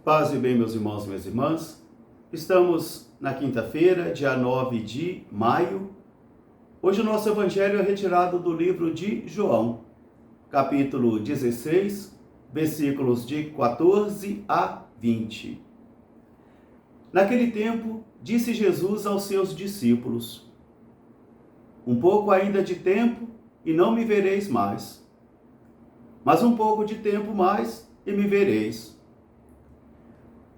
Paz e bem, meus irmãos e minhas irmãs. Estamos na quinta-feira, dia 9 de maio. Hoje o nosso evangelho é retirado do livro de João, capítulo 16, versículos de 14 a 20. Naquele tempo, disse Jesus aos seus discípulos: Um pouco ainda de tempo e não me vereis mais. Mas um pouco de tempo mais e me vereis.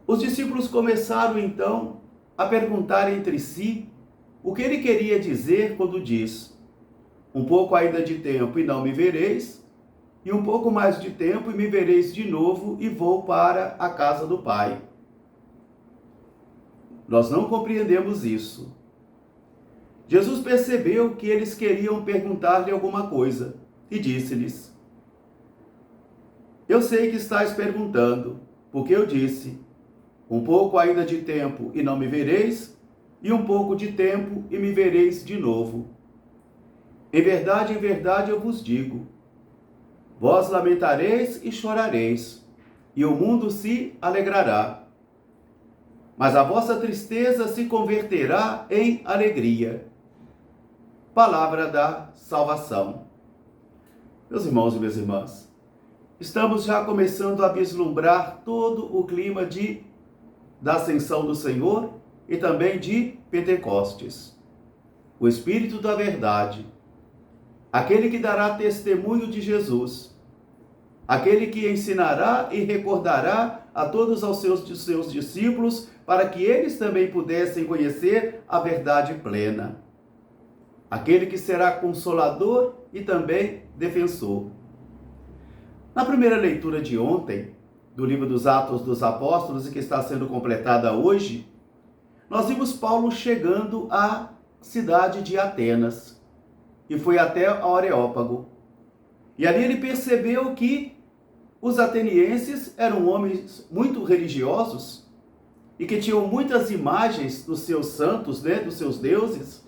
Os discípulos começaram então a perguntar entre si o que ele queria dizer quando diz: um pouco ainda de tempo e não me vereis, e um pouco mais de tempo e me vereis de novo e vou para a casa do Pai. Nós não compreendemos isso. Jesus percebeu que eles queriam perguntar-lhe alguma coisa e disse-lhes: Eu sei que estáis perguntando, porque eu disse: um pouco ainda de tempo e não me vereis, e um pouco de tempo e me vereis de novo. Em verdade eu vos digo: vós lamentareis e chorareis, e o mundo se alegrará. Mas a vossa tristeza se converterá em alegria. Palavra da salvação. Meus irmãos e minhas irmãs, estamos já começando a vislumbrar todo o clima da ascensão do Senhor e também de Pentecostes. O Espírito da verdade, aquele que dará testemunho de Jesus, aquele que ensinará e recordará a todos os seus discípulos para que eles também pudessem conhecer a verdade plena. Aquele que será consolador e também defensor. Na primeira leitura de ontem, do livro dos Atos dos Apóstolos, e que está sendo completada hoje, nós vimos Paulo chegando à cidade de Atenas e foi até o Areópago. E ali ele percebeu que os atenienses eram homens muito religiosos e que tinham muitas imagens dos seus santos, dos seus deuses.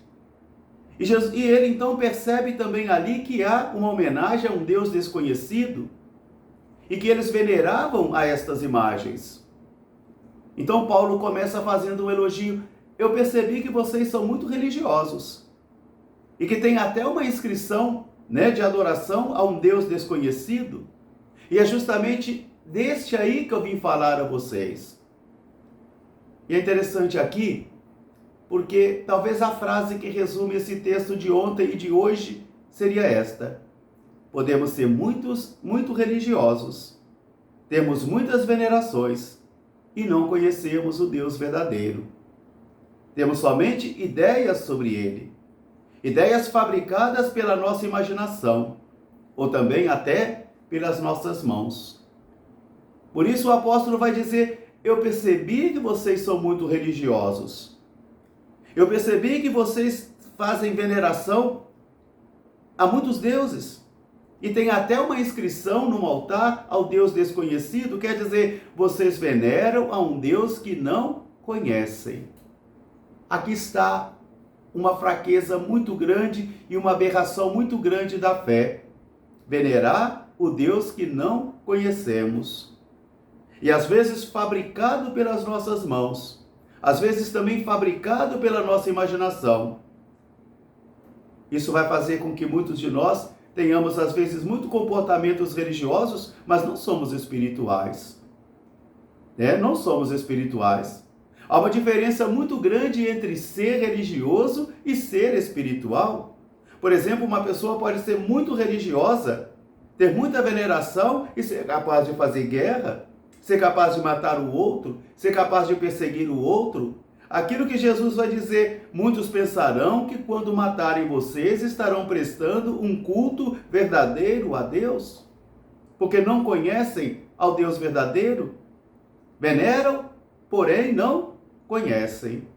E ele então percebe também ali que há uma homenagem a um Deus desconhecido e que eles veneravam a estas imagens. Então Paulo começa fazendo um elogio: eu percebi que vocês são muito religiosos e que tem até uma inscrição, de adoração a um Deus desconhecido, e é justamente deste aí que eu vim falar a vocês. E é interessante aqui, porque talvez a frase que resume esse texto de ontem e de hoje seria esta: podemos ser muito religiosos, temos muitas venerações e não conhecemos o Deus verdadeiro. Temos somente ideias sobre ele, ideias fabricadas pela nossa imaginação, ou também até pelas nossas mãos. Por isso o apóstolo vai dizer: eu percebi que vocês são muito religiosos. Eu percebi que vocês fazem veneração a muitos deuses. E tem até uma inscrição no altar ao Deus desconhecido, quer dizer, vocês veneram a um Deus que não conhecem. Aqui está uma fraqueza muito grande e uma aberração muito grande da fé. Venerar o Deus que não conhecemos. E às vezes fabricado pelas nossas mãos, às vezes também fabricado pela nossa imaginação. Isso vai fazer com que muitos de nós tenhamos, às vezes, muitos comportamentos religiosos, mas não somos espirituais. Não somos espirituais. Há uma diferença muito grande entre ser religioso e ser espiritual. Por exemplo, uma pessoa pode ser muito religiosa, ter muita veneração e ser capaz de fazer guerra, ser capaz de matar o outro, ser capaz de perseguir o outro. Aquilo que Jesus vai dizer: muitos pensarão que quando matarem vocês estarão prestando um culto verdadeiro a Deus, porque não conhecem ao Deus verdadeiro. Veneram, porém não conhecem.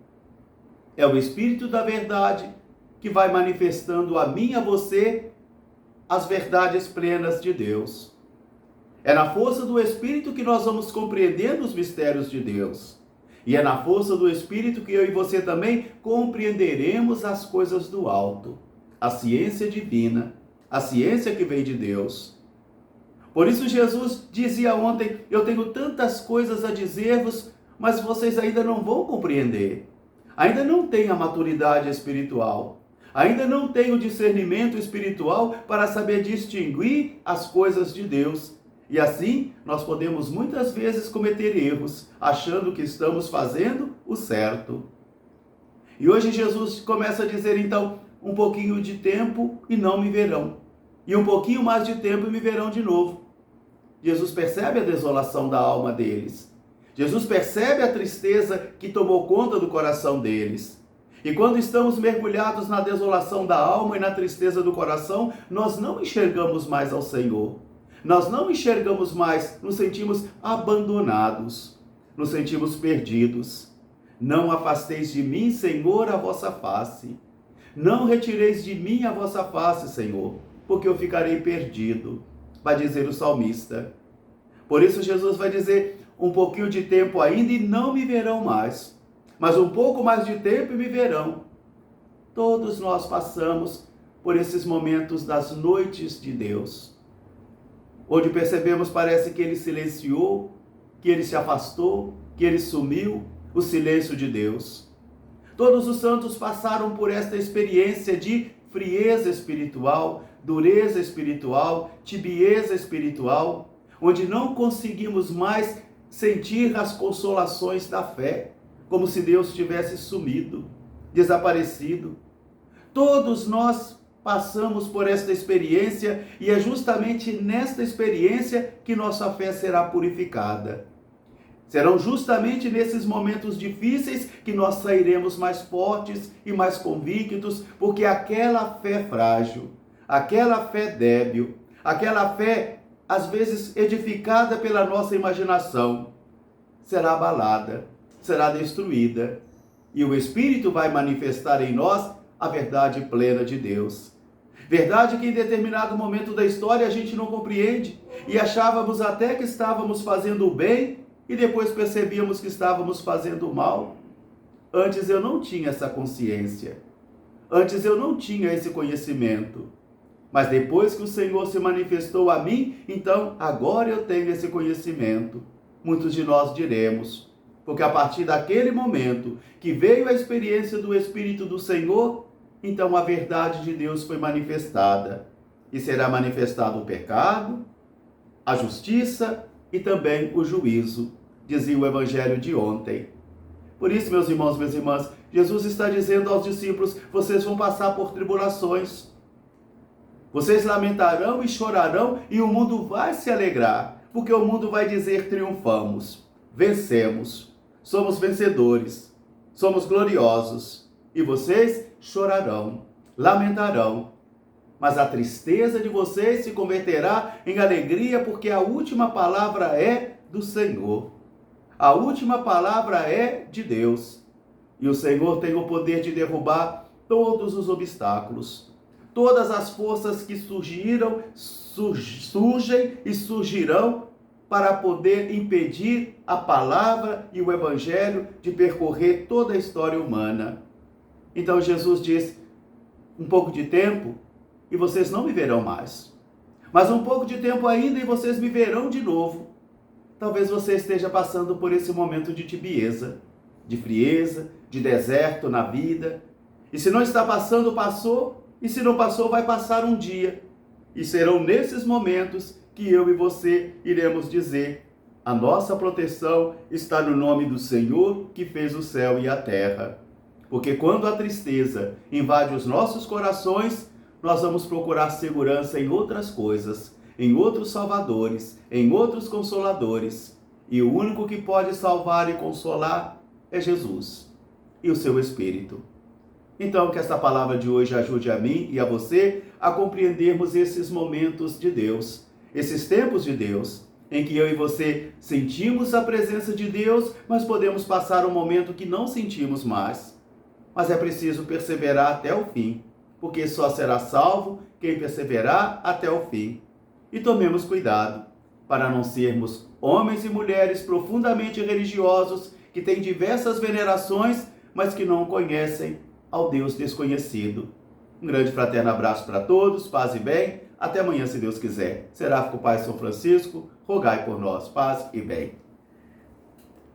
É o Espírito da verdade que vai manifestando a mim e a você as verdades plenas de Deus. É na força do Espírito que nós vamos compreendendo os mistérios de Deus. E é na força do Espírito que eu e você também compreenderemos as coisas do alto, a ciência divina, a ciência que vem de Deus. Por isso Jesus dizia ontem: eu tenho tantas coisas a dizer-vos, mas vocês ainda não vão compreender. Ainda não têm a maturidade espiritual. Ainda não têm o discernimento espiritual para saber distinguir as coisas de Deus. E assim, nós podemos muitas vezes cometer erros, achando que estamos fazendo o certo. E hoje Jesus começa a dizer, então, um pouquinho de tempo e não me verão. E um pouquinho mais de tempo e me verão de novo. Jesus percebe a desolação da alma deles. Jesus percebe a tristeza que tomou conta do coração deles. E quando estamos mergulhados na desolação da alma e na tristeza do coração, nós não enxergamos mais ao Senhor. Nós não enxergamos mais, nos sentimos abandonados, nos sentimos perdidos. Não afasteis de mim, Senhor, a vossa face. Não retireis de mim a vossa face, Senhor, porque eu ficarei perdido, vai dizer o salmista. Por isso Jesus vai dizer, um pouquinho de tempo ainda e não me verão mais, mas um pouco mais de tempo e me verão. Todos nós passamos por esses momentos das noites de Deus, onde percebemos, parece que Ele silenciou, que Ele se afastou, que Ele sumiu, o silêncio de Deus. Todos os santos passaram por esta experiência de frieza espiritual, dureza espiritual, tibieza espiritual, onde não conseguimos mais sentir as consolações da fé, como se Deus tivesse sumido, desaparecido. Todos nós passamos por esta experiência e é justamente nesta experiência que nossa fé será purificada. Serão justamente nesses momentos difíceis que nós sairemos mais fortes e mais convictos, porque aquela fé frágil, aquela fé débil, aquela fé às vezes edificada pela nossa imaginação, será abalada, será destruída, e o Espírito vai manifestar em nós a verdade plena de Deus. Verdade que em determinado momento da história a gente não compreende e achávamos até que estávamos fazendo o bem e depois percebíamos que estávamos fazendo o mal. Antes eu não tinha essa consciência. Antes eu não tinha esse conhecimento. Mas depois que o Senhor se manifestou a mim, então agora eu tenho esse conhecimento. Muitos de nós diremos, porque a partir daquele momento que veio a experiência do Espírito do Senhor, então a verdade de Deus foi manifestada. E será manifestado o pecado, a justiça e também o juízo, dizia o Evangelho de ontem. Por isso, meus irmãos, minhas irmãs, Jesus está dizendo aos discípulos, vocês vão passar por tribulações. Vocês lamentarão e chorarão e o mundo vai se alegrar, porque o mundo vai dizer triunfamos, vencemos, somos vencedores, somos gloriosos. E vocês chorarão, lamentarão, mas a tristeza de vocês se converterá em alegria, porque a última palavra é do Senhor. A última palavra é de Deus. E o Senhor tem o poder de derrubar todos os obstáculos. Todas as forças que surgem e surgirão para poder impedir a palavra e o Evangelho de percorrer toda a história humana. Então Jesus diz, um pouco de tempo e vocês não me verão mais. Mas um pouco de tempo ainda e vocês me verão de novo. Talvez você esteja passando por esse momento de tibieza, de frieza, de deserto na vida. E se não está passando, passou. E se não passou, vai passar um dia. E serão nesses momentos que eu e você iremos dizer, a nossa proteção está no nome do Senhor que fez o céu e a terra. Porque quando a tristeza invade os nossos corações, nós vamos procurar segurança em outras coisas, em outros salvadores, em outros consoladores. E o único que pode salvar e consolar é Jesus e o seu Espírito. Então, que esta palavra de hoje ajude a mim e a você a compreendermos esses momentos de Deus, esses tempos de Deus, em que eu e você sentimos a presença de Deus, mas podemos passar um momento que não sentimos mais. Mas é preciso perseverar até o fim, porque só será salvo quem perseverar até o fim. E tomemos cuidado para não sermos homens e mulheres profundamente religiosos que têm diversas venerações, mas que não conhecem ao Deus desconhecido. Um grande fraterno abraço para todos, paz e bem. Até amanhã, se Deus quiser. Seráfico Pai São Francisco, rogai por nós. Paz e bem.